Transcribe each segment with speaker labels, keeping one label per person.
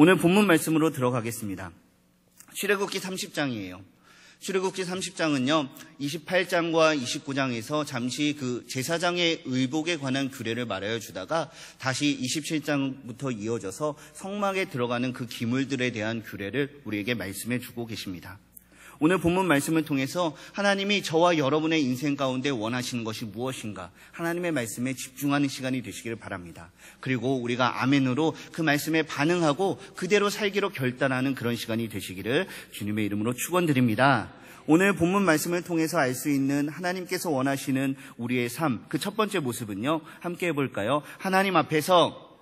Speaker 1: 오늘 본문 말씀으로 들어가겠습니다. 출애굽기 30장이에요. 출애굽기 30장은요, 28장과 29장에서 잠시 그 제사장의 의복에 관한 규례를 말하여 주다가 다시 27장부터 이어져서 성막에 들어가는 그 기물들에 대한 규례를 우리에게 말씀해 주고 계십니다. 오늘 본문 말씀을 통해서 하나님이 저와 여러분의 인생 가운데 원하시는 것이 무엇인가, 하나님의 말씀에 집중하는 시간이 되시기를 바랍니다. 그리고 우리가 아멘으로 그 말씀에 반응하고 그대로 살기로 결단하는 그런 시간이 되시기를 주님의 이름으로 축원드립니다. 오늘 본문 말씀을 통해서 알 수 있는 하나님께서 원하시는 우리의 삶, 그 첫 번째 모습은요, 함께 해볼까요? 하나님 앞에서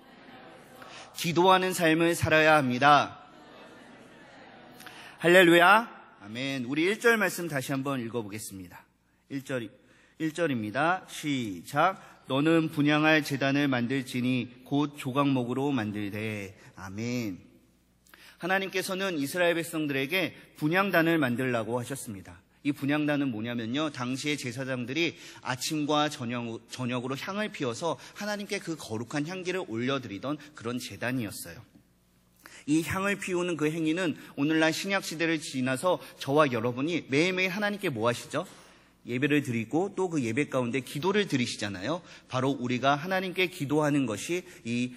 Speaker 1: 기도하는 삶을 살아야 합니다. 할렐루야. 아멘. 우리 1절 말씀 다시 한번 읽어보겠습니다. 1절입니다. 시작. 너는 분향할 제단을 만들지니 곧 조각목으로 만들되. 아멘. 하나님께서는 이스라엘 백성들에게 분향단을 만들라고 하셨습니다. 이 분향단은 뭐냐면요, 당시의 제사장들이 아침과 저녁으로 향을 피워서 하나님께 그 거룩한 향기를 올려드리던 그런 제단이었어요. 이 향을 피우는 그 행위는 오늘날 신약시대를 지나서 저와 여러분이 매일매일 하나님께 뭐 하시죠? 예배를 드리고 또 그 예배 가운데 기도를 드리시잖아요. 바로 우리가 하나님께 기도하는 것이 이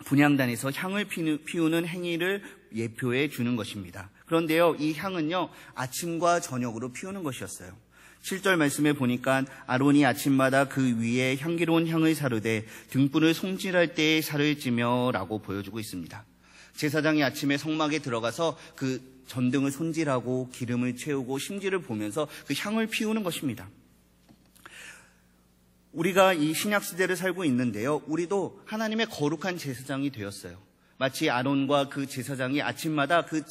Speaker 1: 분향단에서 향을 피우는 행위를 예표해 주는 것입니다. 그런데요, 이 향은요, 아침과 저녁으로 피우는 것이었어요. 7절 말씀에 보니까 아론이 아침마다 그 위에 향기로운 향을 사르되 등불을 손질할 때에 살을 찌며 라고 보여주고 있습니다. 제사장이 아침에 성막에 들어가서 그 전등을 손질하고 기름을 채우고 심지를 보면서 그 향을 피우는 것입니다. 우리가 이 신약시대를 살고 있는데요, 우리도 하나님의 거룩한 제사장이 되었어요. 마치 아론과 그 제사장이 아침마다 그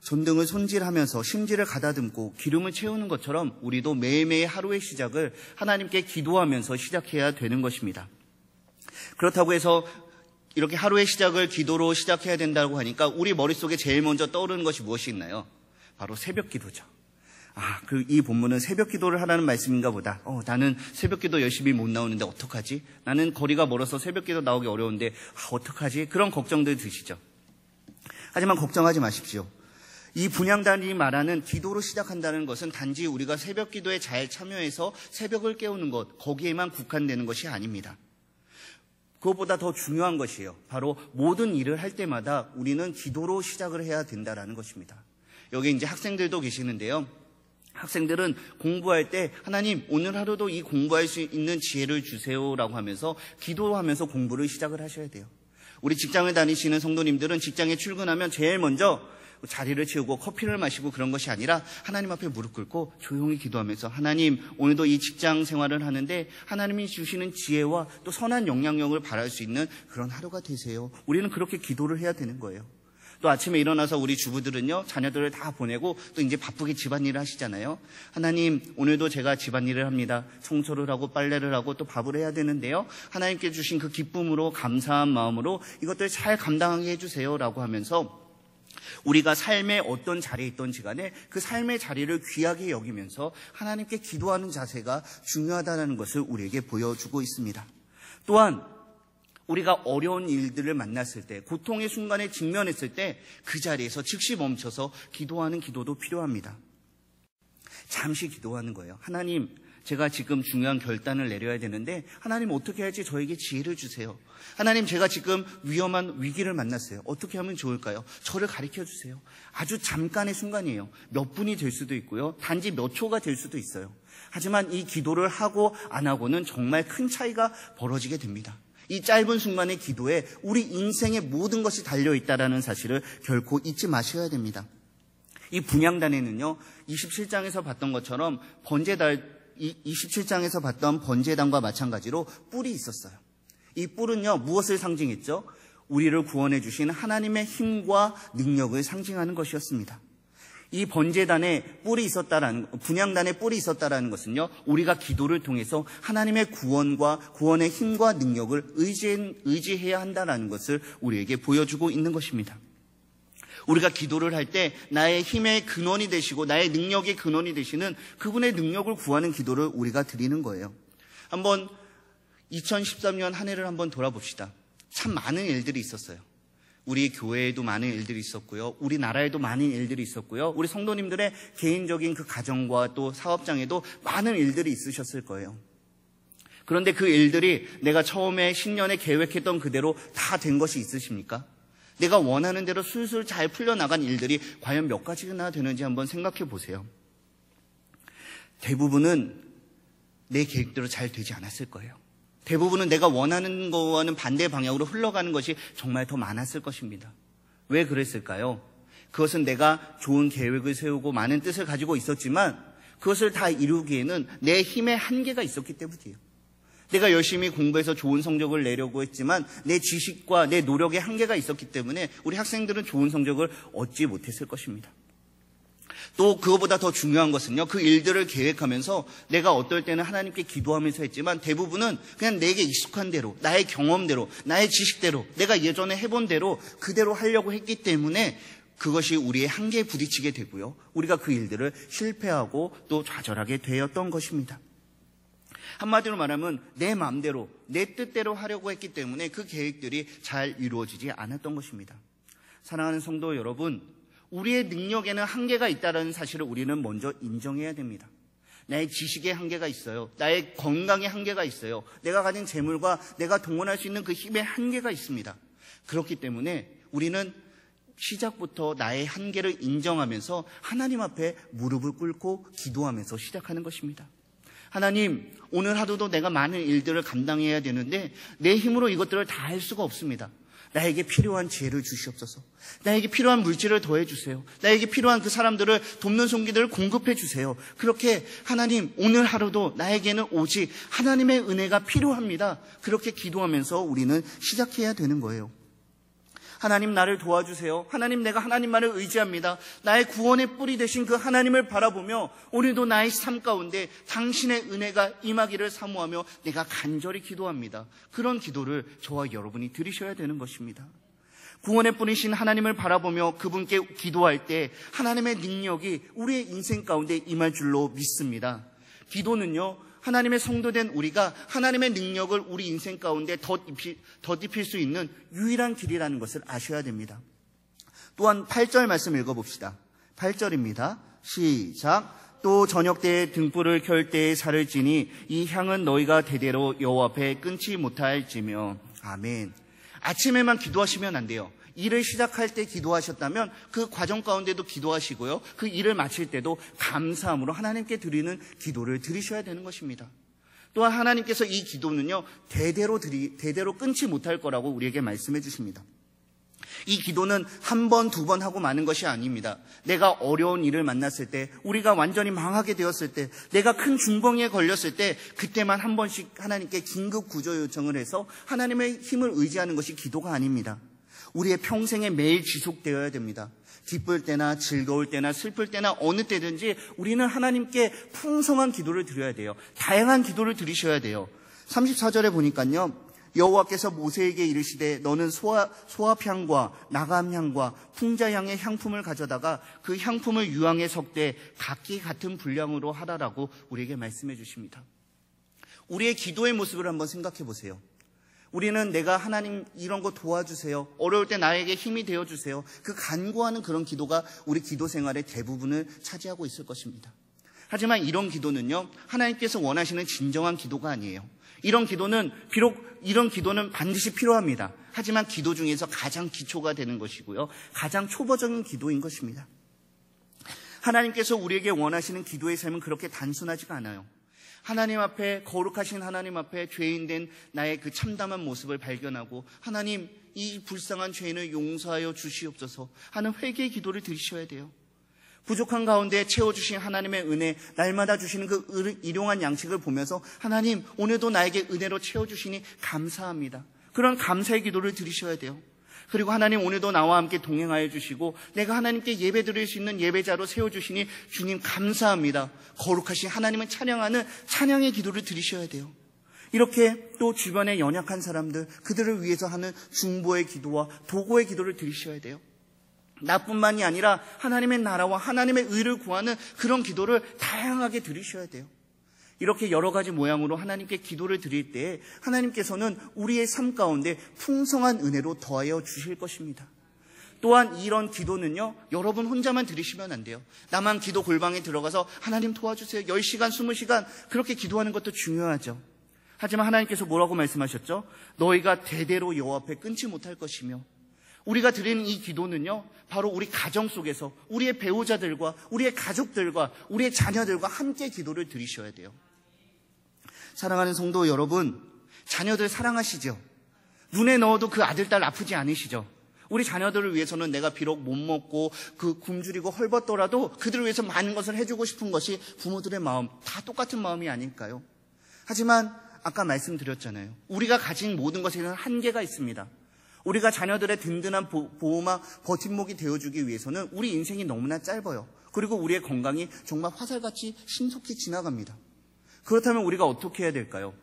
Speaker 1: 전등을 손질하면서 심지를 가다듬고 기름을 채우는 것처럼 우리도 매일매일 하루의 시작을 하나님께 기도하면서 시작해야 되는 것입니다. 그렇다고 해서 이렇게 하루의 시작을 기도로 시작해야 된다고 하니까 우리 머릿속에 제일 먼저 떠오르는 것이 무엇이 있나요? 바로 새벽 기도죠. 이 본문은 새벽 기도를 하라는 말씀인가 보다. 나는 새벽 기도 열심히 못 나오는데 어떡하지? 나는 거리가 멀어서 새벽 기도 나오기 어려운데 어떡하지? 그런 걱정들 드시죠. 하지만 걱정하지 마십시오. 이 분향단이 말하는 기도로 시작한다는 것은 단지 우리가 새벽 기도에 잘 참여해서 새벽을 깨우는 것, 거기에만 국한되는 것이 아닙니다. 그것보다 더 중요한 것이에요. 바로 모든 일을 할 때마다 우리는 기도로 시작을 해야 된다는 것입니다. 여기 이제 학생들도 계시는데요. 학생들은 공부할 때 하나님 오늘 하루도 이 공부할 수 있는 지혜를 주세요라고 하면서 기도하면서 공부를 시작을 하셔야 돼요. 우리 직장을 다니시는 성도님들은 직장에 출근하면 제일 먼저 자리를 채우고 커피를 마시고 그런 것이 아니라 하나님 앞에 무릎 꿇고 조용히 기도하면서 하나님 오늘도 이 직장 생활을 하는데 하나님이 주시는 지혜와 또 선한 영향력을 바랄 수 있는 그런 하루가 되세요. 우리는 그렇게 기도를 해야 되는 거예요. 또 아침에 일어나서 우리 주부들은요, 자녀들을 다 보내고 또 이제 바쁘게 집안일을 하시잖아요. 하나님 오늘도 제가 집안일을 합니다. 청소를 하고 빨래를 하고 또 밥을 해야 되는데요, 하나님께 주신 그 기쁨으로 감사한 마음으로 이것들 잘 감당하게 해주세요 라고 하면서 우리가 삶의 어떤 자리에 있던지 간에 그 삶의 자리를 귀하게 여기면서 하나님께 기도하는 자세가 중요하다는 것을 우리에게 보여주고 있습니다. 또한 우리가 어려운 일들을 만났을 때, 고통의 순간에 직면했을 때 그 자리에서 즉시 멈춰서 기도하는 기도도 필요합니다. 잠시 기도하는 거예요. 하나님, 제가 지금 중요한 결단을 내려야 되는데 하나님 어떻게 할지 저에게 지혜를 주세요. 하나님, 제가 지금 위험한 위기를 만났어요. 어떻게 하면 좋을까요? 저를 가르쳐 주세요. 아주 잠깐의 순간이에요. 몇 분이 될 수도 있고요, 단지 몇 초가 될 수도 있어요. 하지만 이 기도를 하고 안 하고는 정말 큰 차이가 벌어지게 됩니다. 이 짧은 순간의 기도에 우리 인생의 모든 것이 달려있다는 사실을 결코 잊지 마셔야 됩니다. 이 분향단에는요, 27장에서 봤던 것처럼 27장에서 봤던 번제단과 마찬가지로 뿔이 있었어요. 이 뿔은요, 무엇을 상징했죠? 우리를 구원해 주신 하나님의 힘과 능력을 상징하는 것이었습니다. 이 번제단에 분향단에 뿔이 있었다라는 것은요, 우리가 기도를 통해서 하나님의 구원의 힘과 능력을 의지해야 한다라는 것을 우리에게 보여주고 있는 것입니다. 우리가 기도를 할 때 나의 힘의 근원이 되시고 나의 능력의 근원이 되시는 그분의 능력을 구하는 기도를 우리가 드리는 거예요. 한번 2013년 한 해를 한번 돌아봅시다. 참 많은 일들이 있었어요. 우리 교회에도 많은 일들이 있었고요. 우리나라에도 많은 일들이 있었고요. 우리 성도님들의 개인적인 그 가정과 또 사업장에도 많은 일들이 있으셨을 거예요. 그런데 그 일들이 내가 처음에 신년에 계획했던 그대로 다 된 것이 있으십니까? 내가 원하는 대로 술술 잘 풀려나간 일들이 과연 몇 가지나 되는지 한번 생각해 보세요. 대부분은 내 계획대로 잘 되지 않았을 거예요. 대부분은 내가 원하는 거와는 반대 방향으로 흘러가는 것이 정말 더 많았을 것입니다. 왜 그랬을까요? 그것은 내가 좋은 계획을 세우고 많은 뜻을 가지고 있었지만 그것을 다 이루기에는 내 힘의 한계가 있었기 때문이에요. 내가 열심히 공부해서 좋은 성적을 내려고 했지만 내 지식과 내 노력에 한계가 있었기 때문에 우리 학생들은 좋은 성적을 얻지 못했을 것입니다. 또 그것보다 더 중요한 것은요, 그 일들을 계획하면서 내가 어떨 때는 하나님께 기도하면서 했지만 대부분은 그냥 내게 익숙한 대로, 나의 경험대로, 나의 지식대로, 내가 예전에 해본 대로 그대로 하려고 했기 때문에 그것이 우리의 한계에 부딪히게 되고요, 우리가 그 일들을 실패하고 또 좌절하게 되었던 것입니다. 한마디로 말하면 내 마음대로, 내 뜻대로 하려고 했기 때문에 그 계획들이 잘 이루어지지 않았던 것입니다. 사랑하는 성도 여러분, 우리의 능력에는 한계가 있다는 사실을 우리는 먼저 인정해야 됩니다. 나의 지식에 한계가 있어요. 나의 건강에 한계가 있어요. 내가 가진 재물과 내가 동원할 수 있는 그 힘에 한계가 있습니다. 그렇기 때문에 우리는 시작부터 나의 한계를 인정하면서 하나님 앞에 무릎을 꿇고 기도하면서 시작하는 것입니다. 하나님, 오늘 하루도 내가 많은 일들을 감당해야 되는데 내 힘으로 이것들을 다 할 수가 없습니다. 나에게 필요한 지혜를 주시옵소서. 나에게 필요한 물질을 더해 주세요. 나에게 필요한 그 사람들을 돕는 손길들을 공급해 주세요. 그렇게 하나님, 오늘 하루도 나에게는 오직 하나님의 은혜가 필요합니다. 그렇게 기도하면서 우리는 시작해야 되는 거예요. 하나님, 나를 도와주세요. 하나님, 내가 하나님만을 의지합니다. 나의 구원의 뿌리 되신 그 하나님을 바라보며 오늘도 나의 삶 가운데 당신의 은혜가 임하기를 사모하며 내가 간절히 기도합니다. 그런 기도를 저와 여러분이 드리셔야 되는 것입니다. 구원의 뿌리신 하나님을 바라보며 그분께 기도할 때 하나님의 능력이 우리의 인생 가운데 임할 줄로 믿습니다. 기도는요, 하나님의 성도된 우리가 하나님의 능력을 우리 인생 가운데 덧입힐 수 있는 유일한 길이라는 것을 아셔야 됩니다. 또한 8절 말씀 읽어봅시다. 8절입니다. 시작. 또 저녁 때에 등불을 켤 때에 살을 찌니 이 향은 너희가 대대로 여호와 앞에 끊지 못할지며. 아멘. 아침에만 기도하시면 안 돼요. 일을 시작할 때 기도하셨다면 그 과정 가운데도 기도하시고요, 그 일을 마칠 때도 감사함으로 하나님께 드리는 기도를 드리셔야 되는 것입니다. 또한 하나님께서 이 기도는요, 대대로 끊지 못할 거라고 우리에게 말씀해 주십니다. 이 기도는 한 번, 두 번 하고 마는 것이 아닙니다. 내가 어려운 일을 만났을 때, 우리가 완전히 망하게 되었을 때, 내가 큰 중병에 걸렸을 때, 그때만 한 번씩 하나님께 긴급 구조 요청을 해서 하나님의 힘을 의지하는 것이 기도가 아닙니다. 우리의 평생에 매일 지속되어야 됩니다. 기쁠 때나 즐거울 때나 슬플 때나 어느 때든지 우리는 하나님께 풍성한 기도를 드려야 돼요. 다양한 기도를 드리셔야 돼요. 34절에 보니까요, 여호와께서 모세에게 이르시되 너는 소합향과 나감향과 풍자향의 향품을 가져다가 그 향품을 유황에 섞되 각기 같은 분량으로 하라라고 우리에게 말씀해 주십니다. 우리의 기도의 모습을 한번 생각해 보세요. 우리는 내가 하나님 이런 거 도와주세요, 어려울 때 나에게 힘이 되어주세요, 그 간구하는 그런 기도가 우리 기도 생활의 대부분을 차지하고 있을 것입니다. 하지만 이런 기도는요, 하나님께서 원하시는 진정한 기도가 아니에요. 이런 기도는 반드시 필요합니다. 하지만 기도 중에서 가장 기초가 되는 것이고요, 가장 초보적인 기도인 것입니다. 하나님께서 우리에게 원하시는 기도의 삶은 그렇게 단순하지가 않아요. 하나님 앞에, 거룩하신 하나님 앞에 죄인된 나의 그 참담한 모습을 발견하고 하나님, 이 불쌍한 죄인을 용서하여 주시옵소서 하는 회개의 기도를 드리셔야 돼요. 부족한 가운데 채워주신 하나님의 은혜, 날마다 주시는 그 일용한 양식을 보면서 하나님, 오늘도 나에게 은혜로 채워주시니 감사합니다. 그런 감사의 기도를 드리셔야 돼요. 그리고 하나님, 오늘도 나와 함께 동행하여 주시고 내가 하나님께 예배 드릴 수 있는 예배자로 세워주시니 주님 감사합니다. 거룩하신 하나님을 찬양하는 찬양의 기도를 드리셔야 돼요. 이렇게 또 주변에 연약한 사람들, 그들을 위해서 하는 중보의 기도와 도고의 기도를 드리셔야 돼요. 나뿐만이 아니라 하나님의 나라와 하나님의 의를 구하는 그런 기도를 다양하게 드리셔야 돼요. 이렇게 여러 가지 모양으로 하나님께 기도를 드릴 때 하나님께서는 우리의 삶 가운데 풍성한 은혜로 더하여 주실 것입니다. 또한 이런 기도는요, 여러분 혼자만 드리시면 안 돼요. 나만 기도 골방에 들어가서 하나님 도와주세요. 10시간, 20시간 그렇게 기도하는 것도 중요하죠. 하지만 하나님께서 뭐라고 말씀하셨죠? 너희가 대대로 여호와 앞에 끊지 못할 것이며, 우리가 드리는 이 기도는요, 바로 우리 가정 속에서 우리의 배우자들과 우리의 가족들과 우리의 자녀들과 함께 기도를 드리셔야 돼요. 사랑하는 성도 여러분, 자녀들 사랑하시죠? 눈에 넣어도 그 아들, 딸 아프지 않으시죠? 우리 자녀들을 위해서는 내가 비록 못 먹고 굶주리고 헐벗더라도 그들을 위해서 많은 것을 해주고 싶은 것이 부모들의 마음, 다 똑같은 마음이 아닐까요? 하지만 아까 말씀드렸잖아요. 우리가 가진 모든 것에는 한계가 있습니다. 우리가 자녀들의 든든한 보호막, 버팀목이 되어주기 위해서는 우리 인생이 너무나 짧아요. 그리고 우리의 건강이 정말 화살같이 신속히 지나갑니다. 그렇다면 우리가 어떻게 해야 될까요?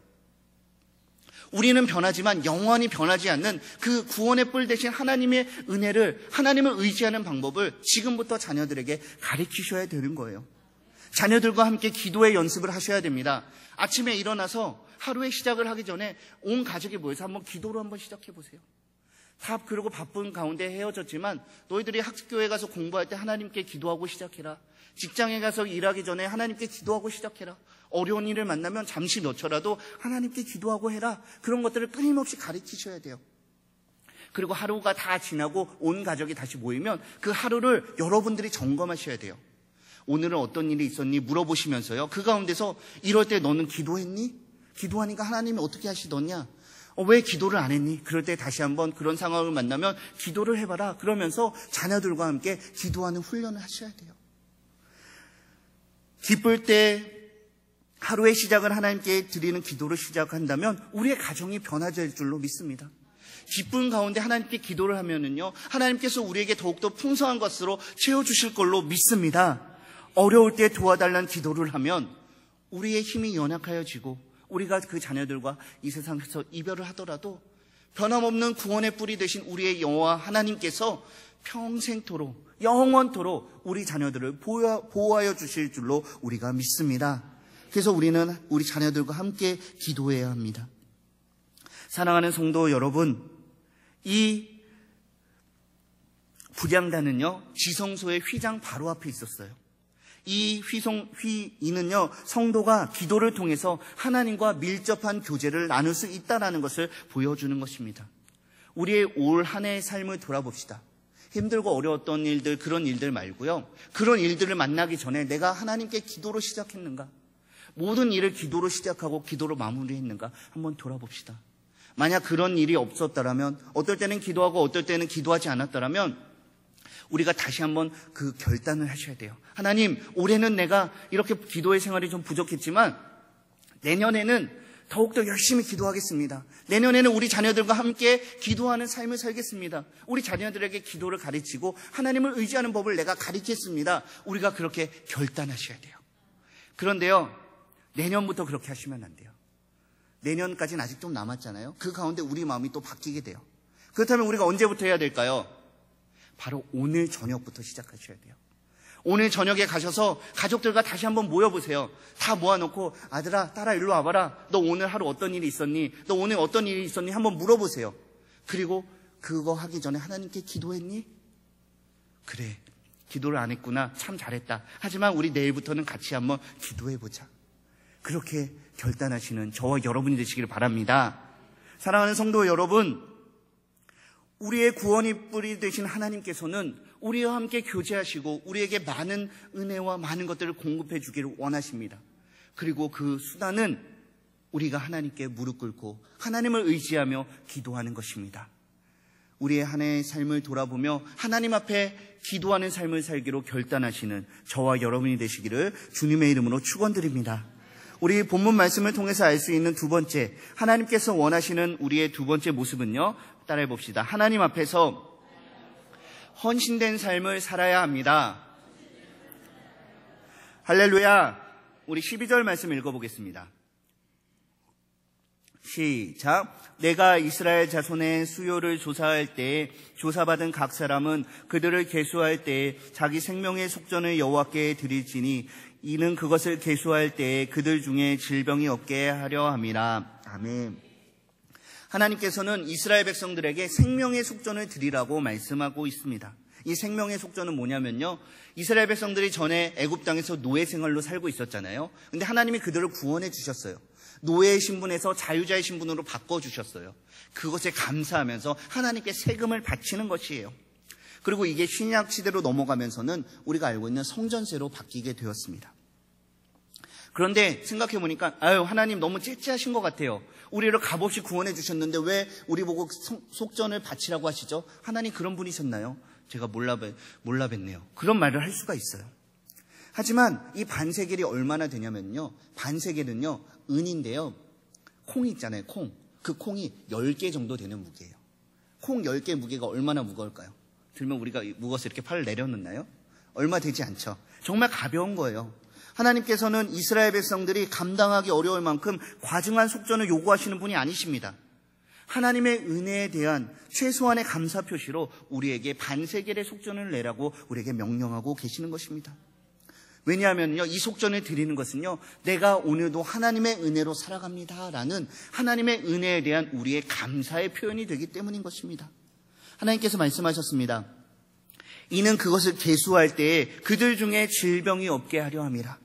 Speaker 1: 우리는 변하지만 영원히 변하지 않는 그 구원의 뿔 대신 하나님의 은혜를, 하나님을 의지하는 방법을 지금부터 자녀들에게 가르치셔야 되는 거예요. 자녀들과 함께 기도의 연습을 하셔야 됩니다. 아침에 일어나서 하루의 시작을 하기 전에 온 가족이 모여서 한번 기도로 한번 시작해 보세요. 다 그러고 바쁜 가운데 헤어졌지만 너희들이 학교에 가서 공부할 때 하나님께 기도하고 시작해라. 직장에 가서 일하기 전에 하나님께 기도하고 시작해라. 어려운 일을 만나면 잠시 몇 초라도 하나님께 기도하고 해라. 그런 것들을 끊임없이 가르치셔야 돼요. 그리고 하루가 다 지나고 온 가족이 다시 모이면 그 하루를 여러분들이 점검하셔야 돼요. 오늘은 어떤 일이 있었니 물어보시면서요, 그 가운데서 이럴 때 너는 기도했니? 기도하니까 하나님이 어떻게 하시더냐? 왜 기도를 안 했니? 그럴 때 다시 한번 그런 상황을 만나면 기도를 해봐라. 그러면서 자녀들과 함께 기도하는 훈련을 하셔야 돼요. 기쁠 때 하루의 시작을 하나님께 드리는 기도를 시작한다면 우리의 가정이 변화될 줄로 믿습니다. 기쁜 가운데 하나님께 기도를 하면은요, 하나님께서 우리에게 더욱더 풍성한 것으로 채워주실 걸로 믿습니다. 어려울 때 도와달라는 기도를 하면 우리의 힘이 연약하여지고 우리가 그 자녀들과 이 세상에서 이별을 하더라도 변함없는 구원의 뿌리 되신 우리의 여호와 하나님께서 평생토록 영원토록 우리 자녀들을 보호하여 주실 줄로 우리가 믿습니다. 그래서 우리는 우리 자녀들과 함께 기도해야 합니다. 사랑하는 성도 여러분, 이 불량단은요, 지성소의 휘장 바로 앞에 있었어요. 이 휘이는요, 성도가 기도를 통해서 하나님과 밀접한 교제를 나눌 수 있다는 것을 보여주는 것입니다. 우리의 올 한 해의 삶을 돌아봅시다. 힘들고 어려웠던 일들, 그런 일들 말고요, 그런 일들을 만나기 전에 내가 하나님께 기도로 시작했는가? 모든 일을 기도로 시작하고 기도로 마무리했는가? 한번 돌아봅시다. 만약 그런 일이 없었다면, 어떨 때는 기도하고 어떨 때는 기도하지 않았다면 우리가 다시 한번 그 결단을 하셔야 돼요. 하나님, 올해는 내가 이렇게 기도의 생활이 좀 부족했지만 내년에는 더욱더 열심히 기도하겠습니다. 내년에는 우리 자녀들과 함께 기도하는 삶을 살겠습니다. 우리 자녀들에게 기도를 가르치고 하나님을 의지하는 법을 내가 가르치겠습니다. 우리가 그렇게 결단하셔야 돼요. 그런데요, 내년부터 그렇게 하시면 안 돼요. 내년까지는 아직 좀 남았잖아요. 그 가운데 우리 마음이 또 바뀌게 돼요. 그렇다면 우리가 언제부터 해야 될까요? 바로 오늘 저녁부터 시작하셔야 돼요. 오늘 저녁에 가셔서 가족들과 다시 한번 모여보세요. 다 모아놓고 아들아, 딸아, 일로 와봐라. 너 오늘 하루 어떤 일이 있었니? 너 오늘 어떤 일이 있었니? 한번 물어보세요. 그리고 그거 하기 전에 하나님께 기도했니? 그래, 기도를 안 했구나. 참 잘했다. 하지만 우리 내일부터는 같이 한번 기도해보자. 그렇게 결단하시는 저와 여러분이 되시길 바랍니다. 사랑하는 성도 여러분, 우리의 구원의 뿌리 되신 하나님께서는 우리와 함께 교제하시고 우리에게 많은 은혜와 많은 것들을 공급해 주기를 원하십니다. 그리고 그 수단은 우리가 하나님께 무릎 꿇고 하나님을 의지하며 기도하는 것입니다. 우리의 한 해의 삶을 돌아보며 하나님 앞에 기도하는 삶을 살기로 결단하시는 저와 여러분이 되시기를 주님의 이름으로 축원드립니다. 우리 본문 말씀을 통해서 알 수 있는 두 번째, 하나님께서 원하시는 우리의 두 번째 모습은요, 따라해 봅시다. 하나님 앞에서 헌신된 삶을 살아야 합니다. 할렐루야. 우리 12절 말씀 읽어보겠습니다. 시작. 내가 이스라엘 자손의 수요를 조사할 때 조사받은 각 사람은 그들을 계수할 때 자기 생명의 속전을 여호와께 드릴지니 이는 그것을 계수할 때 그들 중에 질병이 없게 하려 함이라. 아멘. 하나님께서는 이스라엘 백성들에게 생명의 속전을 드리라고 말씀하고 있습니다. 이 생명의 속전은 뭐냐면요, 이스라엘 백성들이 전에 애굽 땅에서 노예 생활로 살고 있었잖아요. 근데 하나님이 그들을 구원해 주셨어요. 노예의 신분에서 자유자의 신분으로 바꿔주셨어요. 그것에 감사하면서 하나님께 세금을 바치는 것이에요. 그리고 이게 신약 시대로 넘어가면서는 우리가 알고 있는 성전세로 바뀌게 되었습니다. 그런데 생각해보니까 하나님 너무 째째하신 것 같아요. 우리를 값없이 구원해 주셨는데 왜 우리 보고 속전을 바치라고 하시죠? 하나님 그런 분이셨나요? 제가 몰라뵀네요. 그런 말을 할 수가 있어요. 하지만 이 반세겔이 얼마나 되냐면요, 반세겔은요 은인데요, 콩이 있잖아요, 콩. 그 콩이 10개 정도 되는 무게예요. 콩 10개 무게가 얼마나 무거울까요? 들면 우리가 무거워서 이렇게 팔을 내려놓나요? 얼마 되지 않죠. 정말 가벼운 거예요. 하나님께서는 이스라엘 백성들이 감당하기 어려울 만큼 과중한 속전을 요구하시는 분이 아니십니다. 하나님의 은혜에 대한 최소한의 감사 표시로 우리에게 반세겔의 속전을 내라고 우리에게 명령하고 계시는 것입니다. 왜냐하면요, 이 속전을 드리는 것은요, 내가 오늘도 하나님의 은혜로 살아갑니다라는 하나님의 은혜에 대한 우리의 감사의 표현이 되기 때문인 것입니다. 하나님께서 말씀하셨습니다. 이는 그것을 계수할 때에 그들 중에 질병이 없게 하려 함이라.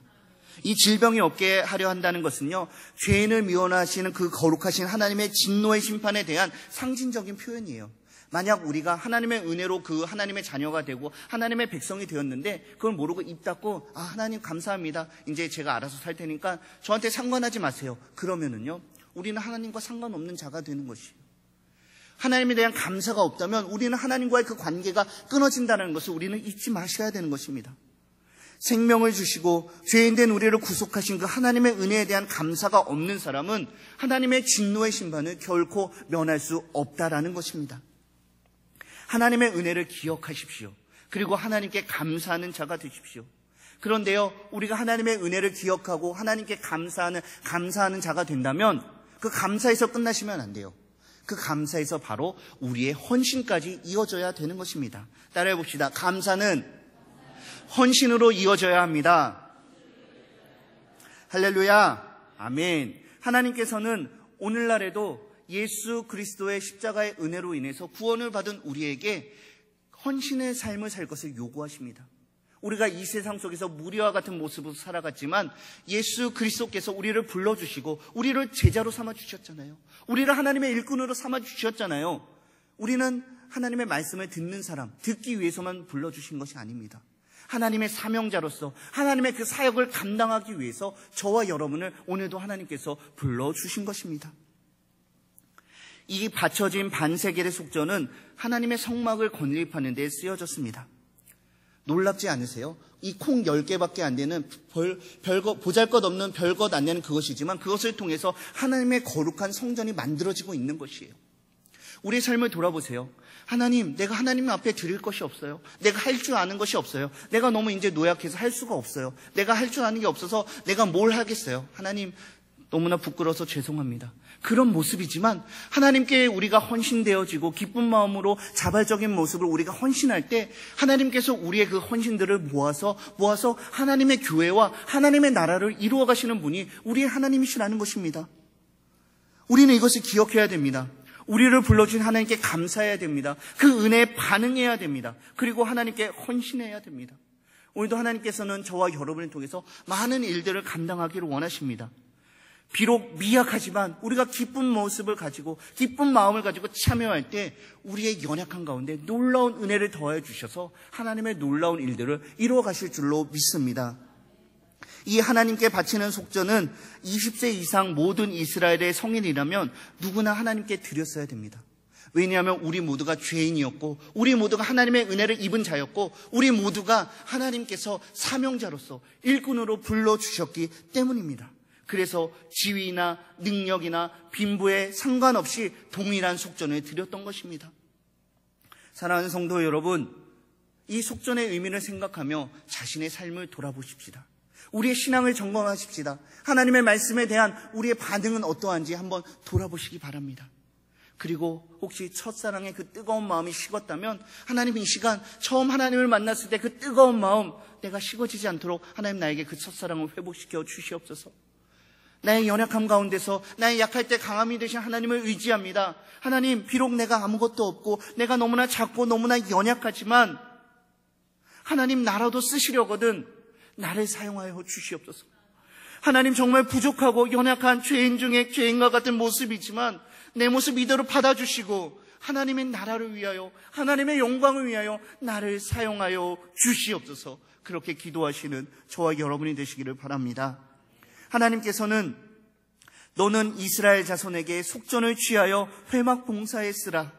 Speaker 1: 이 질병이 없게 하려 한다는 것은요, 죄인을 미워하시는 그 거룩하신 하나님의 진노의 심판에 대한 상징적인 표현이에요. 만약 우리가 하나님의 은혜로 그 하나님의 자녀가 되고 하나님의 백성이 되었는데 그걸 모르고 입 닫고 하나님 감사합니다, 이제 제가 알아서 살 테니까 저한테 상관하지 마세요, 그러면은요 우리는 하나님과 상관없는 자가 되는 것이에요. 하나님에 대한 감사가 없다면 우리는 하나님과의 그 관계가 끊어진다는 것을 우리는 잊지 마셔야 되는 것입니다. 생명을 주시고 죄인된 우리를 구속하신 그 하나님의 은혜에 대한 감사가 없는 사람은 하나님의 진노의 심판을 결코 면할 수 없다라는 것입니다. 하나님의 은혜를 기억하십시오. 그리고 하나님께 감사하는 자가 되십시오. 그런데요, 우리가 하나님의 은혜를 기억하고 하나님께 감사하는 자가 된다면 그 감사에서 끝나시면 안 돼요. 그 감사에서 바로 우리의 헌신까지 이어져야 되는 것입니다. 따라해 봅시다. 감사는 헌신으로 이어져야 합니다. 할렐루야. 아멘. 하나님께서는 오늘날에도 예수 그리스도의 십자가의 은혜로 인해서 구원을 받은 우리에게 헌신의 삶을 살 것을 요구하십니다. 우리가 이 세상 속에서 무리와 같은 모습으로 살아갔지만 예수 그리스도께서 우리를 불러주시고 우리를 제자로 삼아주셨잖아요. 우리를 하나님의 일꾼으로 삼아주셨잖아요. 우리는 하나님의 말씀을 듣는 사람, 듣기 위해서만 불러주신 것이 아닙니다. 하나님의 사명자로서 하나님의 그 사역을 감당하기 위해서 저와 여러분을 오늘도 하나님께서 불러주신 것입니다. 이 바쳐진 반세겔의 속전은 하나님의 성막을 건립하는 데 쓰여졌습니다. 놀랍지 않으세요? 이 콩 10개밖에 안 되는 보잘것없는 별것 안 되는 그것이지만 그것을 통해서 하나님의 거룩한 성전이 만들어지고 있는 것이에요. 우리의 삶을 돌아보세요. 하나님, 내가 하나님 앞에 드릴 것이 없어요. 내가 할 줄 아는 것이 없어요. 내가 너무 이제 노약해서 할 수가 없어요. 내가 할 줄 아는 게 없어서 내가 뭘 하겠어요. 하나님, 너무나 부끄러워서 죄송합니다. 그런 모습이지만 하나님께 우리가 헌신되어지고 기쁜 마음으로 자발적인 모습을 우리가 헌신할 때 하나님께서 우리의 그 헌신들을 모아서 하나님의 교회와 하나님의 나라를 이루어 가시는 분이 우리의 하나님이시라는 것입니다. 우리는 이것을 기억해야 됩니다. 우리를 불러주신 하나님께 감사해야 됩니다. 그 은혜에 반응해야 됩니다. 그리고 하나님께 헌신해야 됩니다. 오늘도 하나님께서는 저와 여러분을 통해서 많은 일들을 감당하기를 원하십니다. 비록 미약하지만 우리가 기쁜 모습을 가지고 기쁜 마음을 가지고 참여할 때 우리의 연약한 가운데 놀라운 은혜를 더해 주셔서 하나님의 놀라운 일들을 이루어 가실 줄로 믿습니다. 이 하나님께 바치는 속전은 20세 이상 모든 이스라엘의 성인이라면 누구나 하나님께 드렸어야 됩니다. 왜냐하면 우리 모두가 죄인이었고 우리 모두가 하나님의 은혜를 입은 자였고 우리 모두가 하나님께서 사명자로서 일꾼으로 불러주셨기 때문입니다. 그래서 지위나 능력이나 빈부에 상관없이 동일한 속전을 드렸던 것입니다. 사랑하는 성도 여러분, 이 속전의 의미를 생각하며 자신의 삶을 돌아보십시다. 우리의 신앙을 점검하십시다. 하나님의 말씀에 대한 우리의 반응은 어떠한지 한번 돌아보시기 바랍니다. 그리고 혹시 첫사랑의 그 뜨거운 마음이 식었다면 하나님 이 시간 처음 하나님을 만났을 때 그 뜨거운 마음 내가 식어지지 않도록 하나님 나에게 그 첫사랑을 회복시켜 주시옵소서. 나의 연약함 가운데서 나의 약할 때 강함이 되신 하나님을 의지합니다. 하나님, 비록 내가 아무것도 없고 내가 너무나 작고 너무나 연약하지만 하나님 나라도 쓰시려거든 나를 사용하여 주시옵소서. 하나님, 정말 부족하고 연약한 죄인 중에 죄인과 같은 모습이지만 내 모습 이대로 받아주시고 하나님의 나라를 위하여 하나님의 영광을 위하여 나를 사용하여 주시옵소서. 그렇게 기도하시는 저와 여러분이 되시기를 바랍니다. 하나님께서는 너는 이스라엘 자손에게 속전을 취하여 회막 봉사에 쓰라.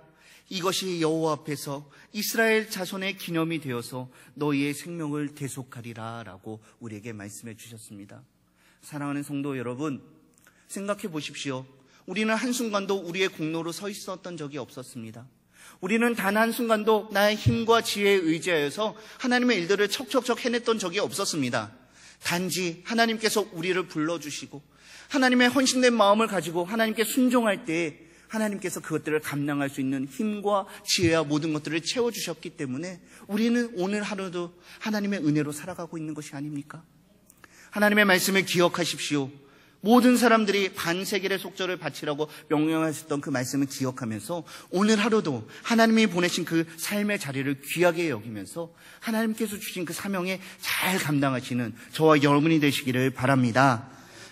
Speaker 1: 이것이 여호와 앞에서 이스라엘 자손의 기념이 되어서 너희의 생명을 대속하리라 라고 우리에게 말씀해 주셨습니다. 사랑하는 성도 여러분, 생각해 보십시오. 우리는 한순간도 우리의 공로로 서 있었던 적이 없었습니다. 우리는 단 한순간도 나의 힘과 지혜에 의지하여서 하나님의 일들을 척척척 해냈던 적이 없었습니다. 단지 하나님께서 우리를 불러주시고 하나님의 헌신된 마음을 가지고 하나님께 순종할 때 하나님께서 그것들을 감당할 수 있는 힘과 지혜와 모든 것들을 채워주셨기 때문에 우리는 오늘 하루도 하나님의 은혜로 살아가고 있는 것이 아닙니까? 하나님의 말씀을 기억하십시오. 모든 사람들이 반세겔의 속절을 바치라고 명령하셨던 그 말씀을 기억하면서 오늘 하루도 하나님이 보내신 그 삶의 자리를 귀하게 여기면서 하나님께서 주신 그 사명에 잘 감당하시는 저와 여러분이 되시기를 바랍니다.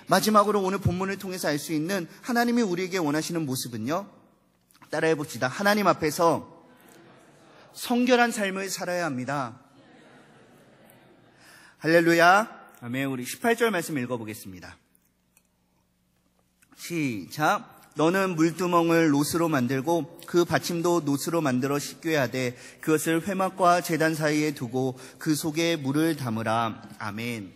Speaker 1: 마지막으로 오늘 본문을 통해서 알 수 있는 하나님이 우리에게 원하시는 모습은요, 따라해 봅시다. 하나님 앞에서 성결한 삶을 살아야 합니다. 할렐루야. 아멘. 우리 18절 말씀 읽어보겠습니다. 시작. 너는 물두멍을 놋으로 만들고 그 받침도 놋으로 만들어 씻게 하되 그것을 회막과 제단 사이에 두고 그 속에 물을 담으라. 아멘.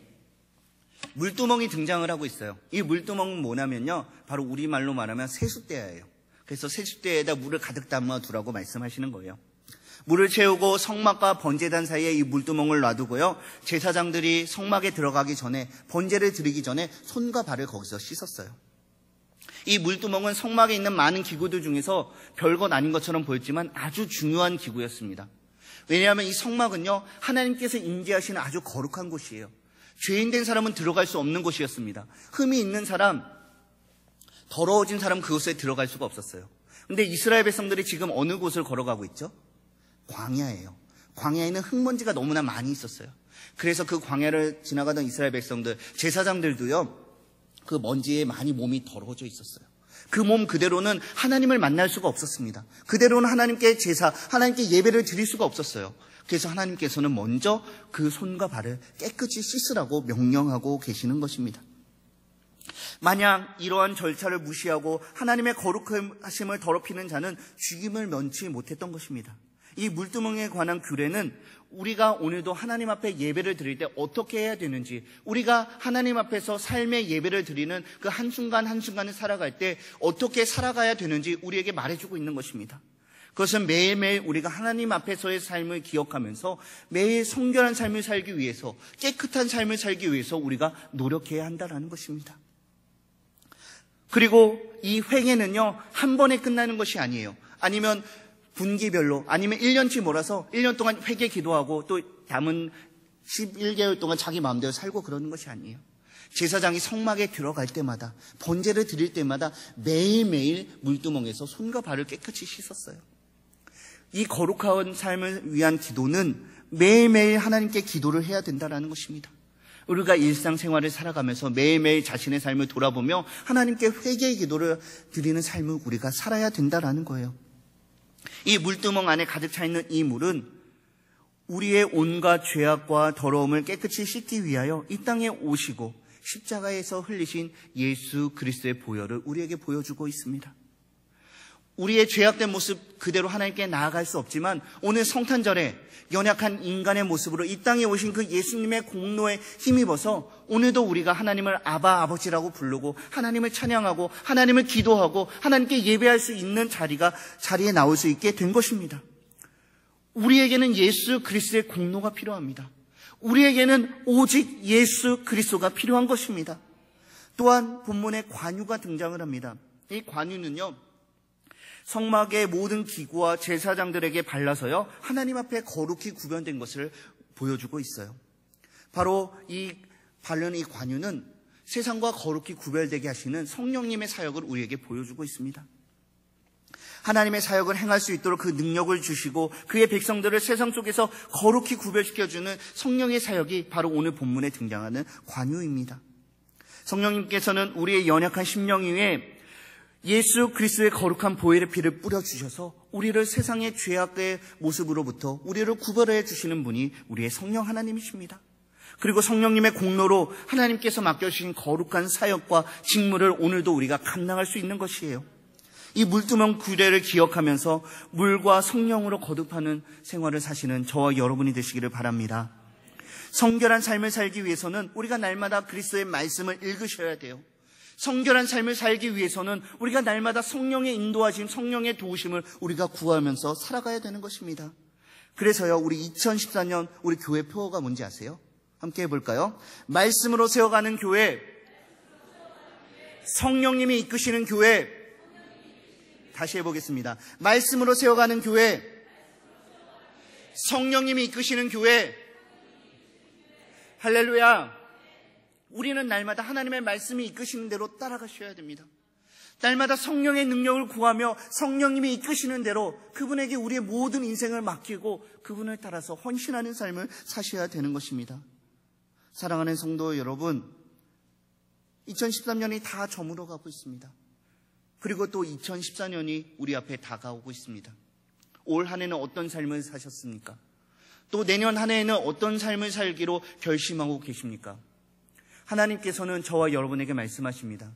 Speaker 1: 물두멍이 등장을 하고 있어요. 이 물두멍은 뭐냐면요, 바로 우리말로 말하면 세숫대야예요. 그래서 세숫대에다 물을 가득 담아두라고 말씀하시는 거예요. 물을 채우고 성막과 번제단 사이에 이 물두멍을 놔두고요, 제사장들이 성막에 들어가기 전에 번제를 드리기 전에 손과 발을 거기서 씻었어요. 이 물두멍은 성막에 있는 많은 기구들 중에서 별것 아닌 것처럼 보였지만 아주 중요한 기구였습니다. 왜냐하면 이 성막은요, 하나님께서 임재하시는 아주 거룩한 곳이에요. 죄인 된 사람은 들어갈 수 없는 곳이었습니다. 흠이 있는 사람, 더러워진 사람 그곳에 들어갈 수가 없었어요. 근데 이스라엘 백성들이 지금 어느 곳을 걸어가고 있죠? 광야예요. 광야에는 흙먼지가 너무나 많이 있었어요. 그래서 그 광야를 지나가던 이스라엘 백성들, 제사장들도요, 그 먼지에 많이 몸이 더러워져 있었어요. 그 몸 그대로는 하나님을 만날 수가 없었습니다. 그대로는 하나님께 제사, 하나님께 예배를 드릴 수가 없었어요. 그래서 하나님께서는 먼저 그 손과 발을 깨끗이 씻으라고 명령하고 계시는 것입니다. 만약 이러한 절차를 무시하고 하나님의 거룩하심을 더럽히는 자는 죽임을 면치 못했던 것입니다. 이 물두멍에 관한 규례는 우리가 오늘도 하나님 앞에 예배를 드릴 때 어떻게 해야 되는지, 우리가 하나님 앞에서 삶의 예배를 드리는 그 한순간 한순간을 살아갈 때 어떻게 살아가야 되는지 우리에게 말해주고 있는 것입니다. 그것은 매일매일 우리가 하나님 앞에서의 삶을 기억하면서 매일 성결한 삶을 살기 위해서, 깨끗한 삶을 살기 위해서 우리가 노력해야 한다는 것입니다. 그리고 이 회개는요, 한 번에 끝나는 것이 아니에요. 아니면 분기별로, 아니면 1년치 몰아서 1년 동안 회개 기도하고 또 남은 11개월 동안 자기 마음대로 살고 그러는 것이 아니에요. 제사장이 성막에 들어갈 때마다, 번제를 드릴 때마다 매일매일 물두멍에서 손과 발을 깨끗이 씻었어요. 이 거룩한 삶을 위한 기도는 매일매일 하나님께 기도를 해야 된다는 것입니다. 우리가 일상생활을 살아가면서 매일매일 자신의 삶을 돌아보며 하나님께 회개의 기도를 드리는 삶을 우리가 살아야 된다는 거예요. 이 물두멍 안에 가득 차 있는 이 물은 우리의 온갖 죄악과 더러움을 깨끗이 씻기 위하여 이 땅에 오시고 십자가에서 흘리신 예수 그리스도의 보혈을 우리에게 보여주고 있습니다. 우리의 죄악된 모습 그대로 하나님께 나아갈 수 없지만 오늘 성탄절에 연약한 인간의 모습으로 이 땅에 오신 그 예수님의 공로에 힘입어서 오늘도 우리가 하나님을 아바 아버지라고 부르고 하나님을 찬양하고 하나님을 기도하고 하나님께 예배할 수 있는 자리에 나올 수 있게 된 것입니다. 우리에게는 예수 그리스도의 공로가 필요합니다. 우리에게는 오직 예수 그리스도가 필요한 것입니다. 또한 본문에 관유가 등장을 합니다. 이 관유는요, 성막의 모든 기구와 제사장들에게 발라서요, 하나님 앞에 거룩히 구별된 것을 보여주고 있어요. 바로 이 바른 이 관유는 세상과 거룩히 구별되게 하시는 성령님의 사역을 우리에게 보여주고 있습니다. 하나님의 사역을 행할 수 있도록 그 능력을 주시고 그의 백성들을 세상 속에서 거룩히 구별시켜주는 성령의 사역이 바로 오늘 본문에 등장하는 관유입니다. 성령님께서는 우리의 연약한 심령 위에 예수 그리스도의 거룩한 보혈의 피를 뿌려주셔서 우리를 세상의 죄악의 모습으로부터 우리를 구별해 주시는 분이 우리의 성령 하나님이십니다. 그리고 성령님의 공로로 하나님께서 맡겨주신 거룩한 사역과 직무를 오늘도 우리가 감당할 수 있는 것이에요. 이 물두멍 규례를 기억하면서 물과 성령으로 거듭하는 생활을 사시는 저와 여러분이 되시기를 바랍니다. 성결한 삶을 살기 위해서는 우리가 날마다 그리스도의 말씀을 읽으셔야 돼요. 성결한 삶을 살기 위해서는 우리가 날마다 성령의 인도하심, 성령의 도우심을 우리가 구하면서 살아가야 되는 것입니다. 그래서요, 우리 2014년 우리 교회 표어가 뭔지 아세요? 함께 해볼까요? 말씀으로 세워가는 교회, 성령님이 이끄시는 교회. 다시 해보겠습니다. 말씀으로 세워가는 교회, 성령님이 이끄시는 교회. 할렐루야. 우리는 날마다 하나님의 말씀이 이끄시는 대로 따라가셔야 됩니다. 날마다 성령의 능력을 구하며 성령님이 이끄시는 대로 그분에게 우리의 모든 인생을 맡기고 그분을 따라서 헌신하는 삶을 사셔야 되는 것입니다. 사랑하는 성도 여러분, 2013년이 다 저물어 가고 있습니다. 그리고 또 2014년이 우리 앞에 다가오고 있습니다. 올 한 해는 어떤 삶을 사셨습니까? 또 내년 한 해에는 어떤 삶을 살기로 결심하고 계십니까? 하나님께서는 저와 여러분에게 말씀하십니다.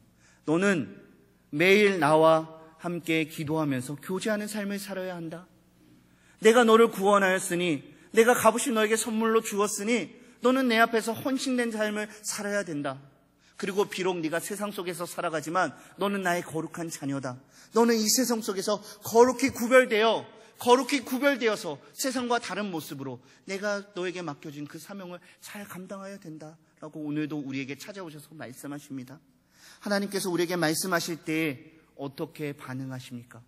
Speaker 1: 너는 매일 나와 함께 기도하면서 교제하는 삶을 살아야 한다. 내가 너를 구원하였으니, 내가 값없이 너에게 선물로 주었으니 너는 내 앞에서 헌신된 삶을 살아야 된다. 그리고 비록 네가 세상 속에서 살아가지만 너는 나의 거룩한 자녀다. 너는 이 세상 속에서 거룩히 구별되어서 세상과 다른 모습으로 내가 너에게 맡겨진 그 사명을 잘 감당해야 된다라고 오늘도 우리에게 찾아오셔서 말씀하십니다. 하나님께서 우리에게 말씀하실 때 어떻게 반응하십니까?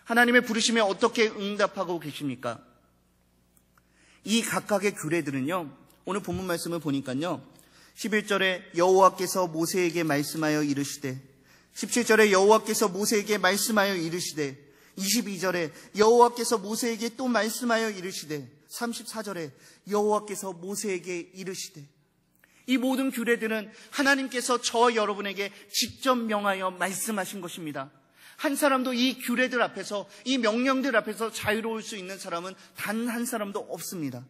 Speaker 1: 하나님의 부르심에 어떻게 응답하고 계십니까? 이 각각의 규례들은요, 오늘 본문 말씀을 보니까요, 11절에 여호와께서 모세에게 말씀하여 이르시되, 17절에 여호와께서 모세에게 말씀하여 이르시되, 22절에 여호와께서 모세에게 또 말씀하여 이르시되, 34절에 여호와께서 모세에게 이르시되, 이 모든 규례들은 하나님께서 저와 여러분에게 직접 명하여 말씀하신 것입니다. 한 사람도 이 규례들 앞에서, 이 명령들 앞에서 자유로울 수 있는 사람은 단 한 사람도 없습니다.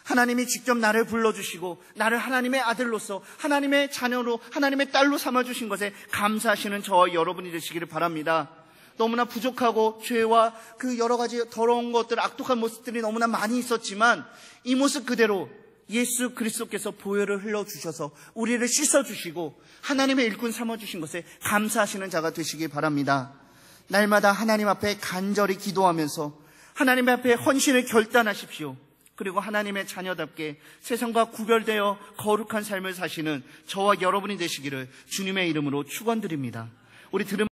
Speaker 1: 하나님이 직접 나를 불러주시고 나를 하나님의 아들로서, 하나님의 자녀로, 하나님의 딸로 삼아주신 것에 감사하시는 저와 여러분이 되시기를 바랍니다. 너무나 부족하고 죄와 그 여러 가지 더러운 것들, 악독한 모습들이 너무나 많이 있었지만 이 모습 그대로 예수 그리스도께서 보혈을 흘러주셔서 우리를 씻어주시고 하나님의 일꾼 삼아주신 것에 감사하시는 자가 되시기 바랍니다. 날마다 하나님 앞에 간절히 기도하면서 하나님 앞에 헌신을 결단하십시오. 그리고 하나님의 자녀답게 세상과 구별되어 거룩한 삶을 사시는 저와 여러분이 되시기를 주님의 이름으로 축원드립니다. 우리 들음